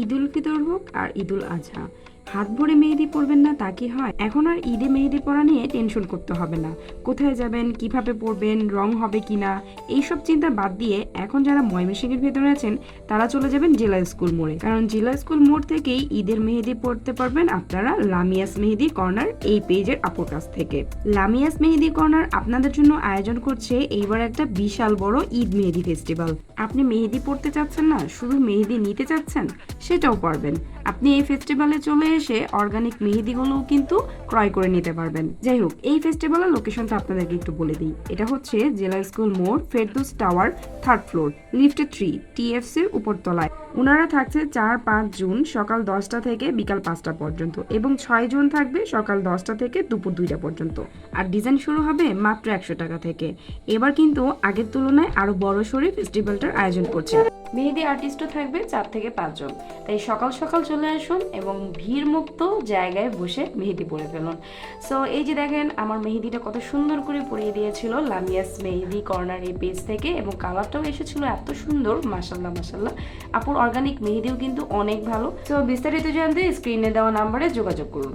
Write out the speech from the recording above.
ঈদ উল ফিতর হোক আর ঈদ উল আজহা, হাত ভরে মেহেদি পরবেন না তা কি হয়? এখন আর ঈদে মেহেদি পরা নিয়ে টেনশন করতে হবে না। কোথায় যাবেন, কিভাবে পরবেন, রং হবে কিনা, এইসব চিন্তা বাদ দিয়ে এখন যারা ময়মনসিংহের ভেতরে আছেন তারা চলে যাবেন জেলা স্কুল মোড়ে, কারণ জেলা স্কুল মোড় থেকেই ঈদের মেহেদি পরতে পারবেন আপনারা লামিয়াস মেহেদি কর্নার এই পেজের আপুর কাছ থেকে। লামিয়াস মেহেদি কর্নার আপনাদের জন্য আয়োজন করছে এইবার একটা বিশাল বড় ঈদ মেহেদি ফেস্টিভ্যাল। আপনি মেহেদি পরতে চাচ্ছেন না, শুধু মেহেদি নিতে চাচ্ছেন, সেটাও পারবেন। আপনি এই ফেস্টিভ্যালে চলে এসে অর্গানিক মেহেদিগুলোও কিন্তু ক্রয় করে নিতে পারবেন। যাই হোক, এই ফেস্টিভ্যালের লোকেশনটা আপনাদেরকে একটু বলে দিই। এটা হচ্ছে জেলা স্কুল মোড়, ফেরদৌস টাওয়ার, 3rd ফ্লোর, লিফটে 3, টিএফসির উপরতলায়। ওনারা থাকছে 4-5 জুন সকাল 10টা থেকে বিকাল 5টা পর্যন্ত, এবং 6 জুন থাকবে সকাল 10টা থেকে দুপুর 2টা পর্যন্ত। আর ডিজাইন শুরু হবে মাত্র 100 টাকা থেকে। এবার কিন্তু আগের তুলনায় আরো বড় সড়ে ফেস্টিভ্যালটার আয়োজন করছে। মেহেদি আর্টিস্টও থাকবে 4 থেকে 5 জন। তাই সকাল সকাল চলে আসুন এবং ভিড় মুক্ত জায়গায় বসে মেহেদি পরে ফেলুন। সো এই যে দেখেন আমার মেহেদিটা কত সুন্দর করে পরিয়ে দিয়েছিল লামিয়াস মেহেদি কর্নার এই পেজ থেকে, এবং কালারটাও এসেছিল এত সুন্দর, মাশাল্লাহ মাশাল্লাহ। আপুর অর্গানিক মেহেদিও কিন্তু অনেক ভালো। তো বিস্তারিত জানতে স্ক্রিনে দেওয়া নাম্বারে যোগাযোগ করুন।